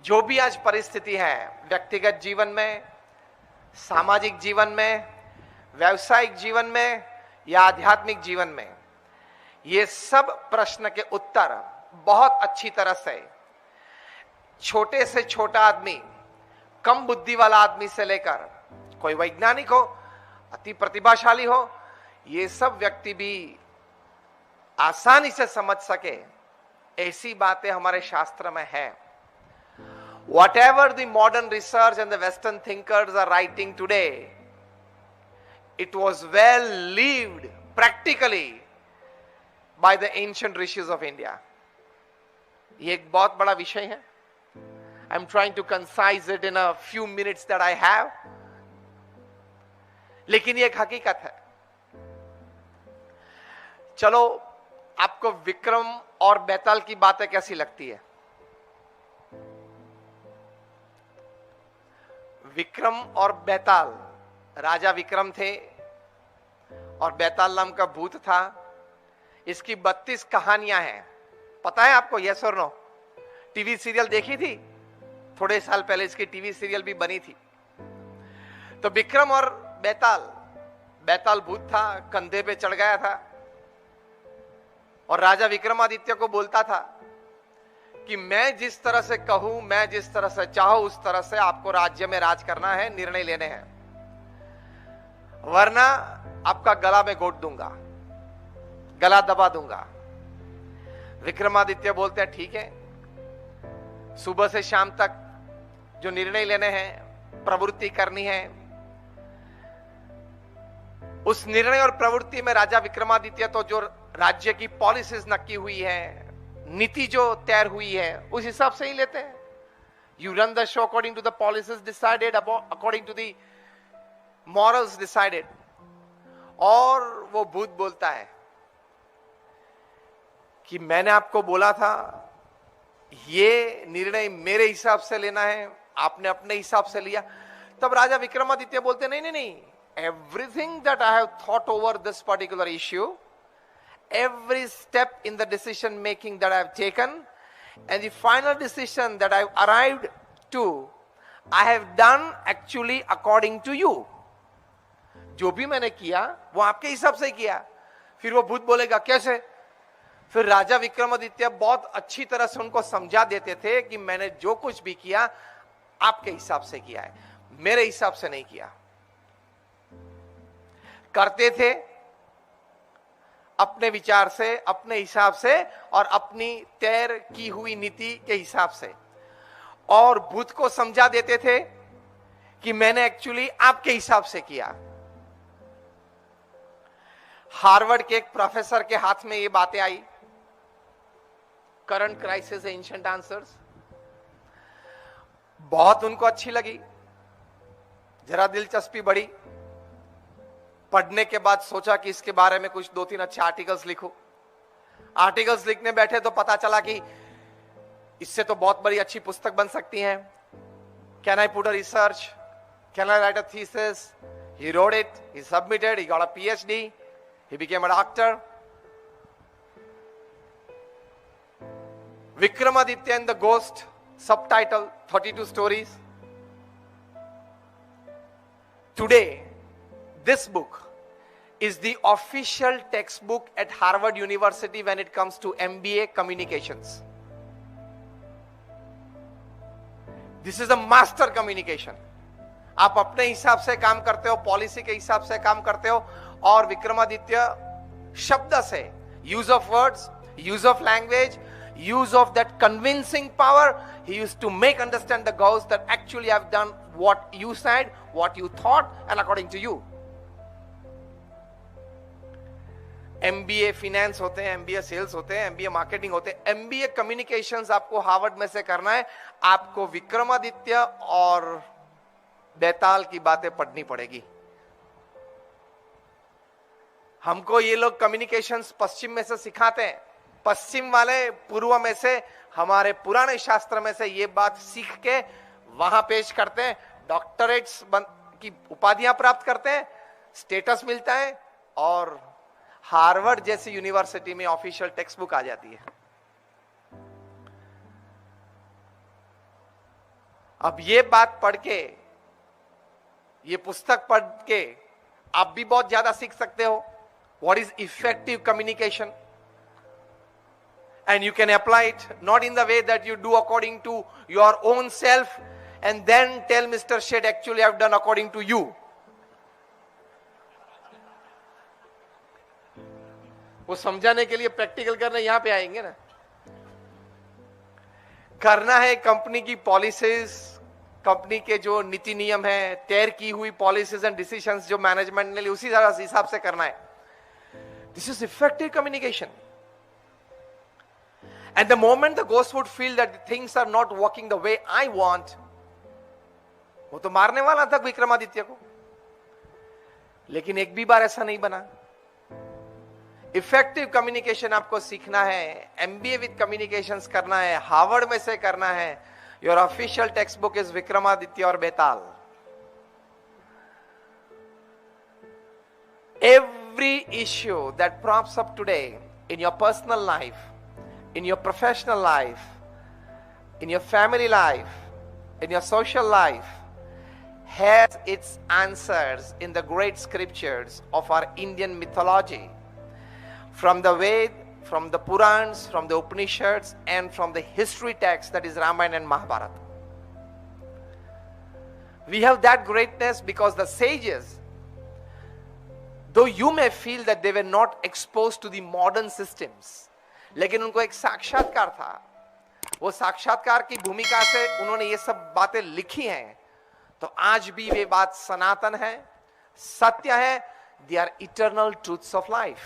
जो भी आज परिस्थिति है, व्यक्तिगत जीवन में, सामाजिक जीवन में, व्यावसायिक जीवन में या आध्यात्मिक जीवन में, ये सब प्रश्न के उत्तर बहुत अच्छी तरह से छोटे से छोटा आदमी, कम बुद्धि वाला आदमी से लेकर कोई वैज्ञानिक हो, अति प्रतिभाशाली हो, ये सब व्यक्ति भी आसानी से समझ सके, ऐसी बातें हमारे शास्त्र में है। Whatever the modern research and the Western thinkers are writing today, it was well lived practically by the ancient rishis of India. ये एक बहुत बड़ा विषय है. I'm trying to concise it in a few minutes that I have. लेकिन ये एक हकीकत है. चलो, आपको विक्रम और बैताल की बातें कैसी लगती है? विक्रम और बैताल, राजा विक्रम थे और बैताल नाम का भूत था. इसकी 32 कहानियां हैं. पता है आपको? यस और नो? टीवी सीरियल देखी थी? थोड़े साल पहले इसकी टीवी सीरियल भी बनी थी. तो विक्रम और बैताल, बैताल भूत था, कंधे पे चढ़ गया था और राजा विक्रमादित्य को बोलता था कि मैं जिस तरह से कहूं, मैं जिस तरह से चाहूं, उस तरह से आपको राज्य में राज करना है, निर्णय लेने हैं, वरना आपका गला में घोट दूंगा, गला दबा दूंगा. विक्रमादित्य बोलते हैं ठीक है, सुबह से शाम तक जो निर्णय लेने हैं, प्रवृत्ति करनी है, उस निर्णय और प्रवृत्ति में राजा विक्रमादित्य तो जो राज्य की पॉलिसीज नक्की हुई है, नीति जो तैयार हुई है, उस हिसाब से ही लेते हैं. You run the show according to the policies decided, according to the morals decided. और वो भूत बोलता है कि मैंने आपको बोला था ये निर्णय मेरे हिसाब से लेना है, आपने अपने हिसाब से लिया. तब राजा विक्रमादित्य बोलते नहीं नहीं नहीं, everything that I have thought over this particular issue, every step in the decision making that I have taken and the final decision that I have arrived to, I have done actually according to you. जो भी मैंने किया वो आपके हिसाब से किया. फिर वो भूत बोलेगा कैसे? फिर राजा विक्रमादित्य बहुत अच्छी तरह से उनको समझा देते थे कि मैंने जो कुछ भी किया आपके हिसाब से किया है, मेरे हिसाब से नहीं किया. करते थे अपने विचार से, अपने हिसाब से और अपनी तैर की हुई नीति के हिसाब से, और भूत को समझा देते थे कि मैंने एक्चुअली आपके हिसाब से किया. हार्वर्ड के एक प्रोफेसर के हाथ में ये बातें आई, करंट क्राइसिस एंशिएंट आंसर्स. बहुत उनको अच्छी लगी, जरा दिलचस्पी बढ़ी. पढ़ने के बाद सोचा कि इसके बारे में कुछ 2-3 अच्छे आर्टिकल्स लिखो. आर्टिकल्स लिखने बैठे तो पता चला कि इससे तो बहुत बड़ी अच्छी पुस्तक बन सकती है. Can I put a research, can I right a thesis? He wrote it, he submitted, he got a PhD, he became a doctor. Vikramaditya and the ghost, subtitle 32 stories. Today this book is the official textbook at Harvard University when it comes to MBA communications. This is a master communication. आप अपने हिसाब से काम करते हो, policy के हिसाब से काम करते हो, और विक्रमादित्य शब्द से, use of words, use of language, use of that convincing power, he used to make understand the ghosts that actually have done what you said, what you thought, and according to you. MBA finance होते हैं, MBA sales होते हैं, MBA marketing होते हैं, MBA communications आपको Harvard में से करना है. आपको विक्रमादित्य और बैताल की बातें पढ़नी पड़ेगी. हमको ये लोग कम्युनिकेशंस पश्चिम में से सिखाते हैं. पश्चिम वाले पूर्व में से, हमारे पुराने शास्त्र में से ये बात सीख के वहां पेश करते हैं. डॉक्टरेट्स की उपाधियां प्राप्त करते हैं, स्टेटस मिलता है, और हार्वर्ड जैसी यूनिवर्सिटी में ऑफिशियल टेक्स्ट बुक आ जाती है. अब ये बात पढ़ के, ये पुस्तक पढ़ के आप भी बहुत ज्यादा सीख सकते हो. What is effective communication? And you can apply it not in the way that you do according to your own self and then tell Mr. Shet, actually I've done according to you. वो समझाने के लिए practical करने यहां पे आएंगे ना. करना है कंपनी की पॉलिसीज, कंपनी के जो नीति नियम है, तय की हुई पॉलिसीज एंड डिसीजंस जो मैनेजमेंट ने ली, उसी हिसाब से करना है. This is effective communication. At the moment the ghost would feel that things are not working the way I want, वो तो मारने वाला था विक्रमादित्य को, लेकिन एक भी बार ऐसा नहीं बना. इफेक्टिव कम्युनिकेशन आपको सीखना है, एमबीए विद कम्युनिकेशंस करना है, हार्वर्ड में से करना है. Your official text book is Vikramaditya और Betal. Every issue that props up today in your personal life, in your professional life, in your family life, in your social life has its answers in the great scriptures of our Indian mythology, from the Ved, from the Purans, from the Upanishads, and from the history texts, that is Ramayana and Mahabharata. We have that greatness because the sages, though you may feel that they were not exposed to the modern systems, लेकिन उनको एक साक्षात्कार था. वो साक्षात्कार की भूमिका से उन्होंने ये सब बातें लिखी हैं, तो आज भी वे बात सनातन है, सत्य है. They are eternal truths of life.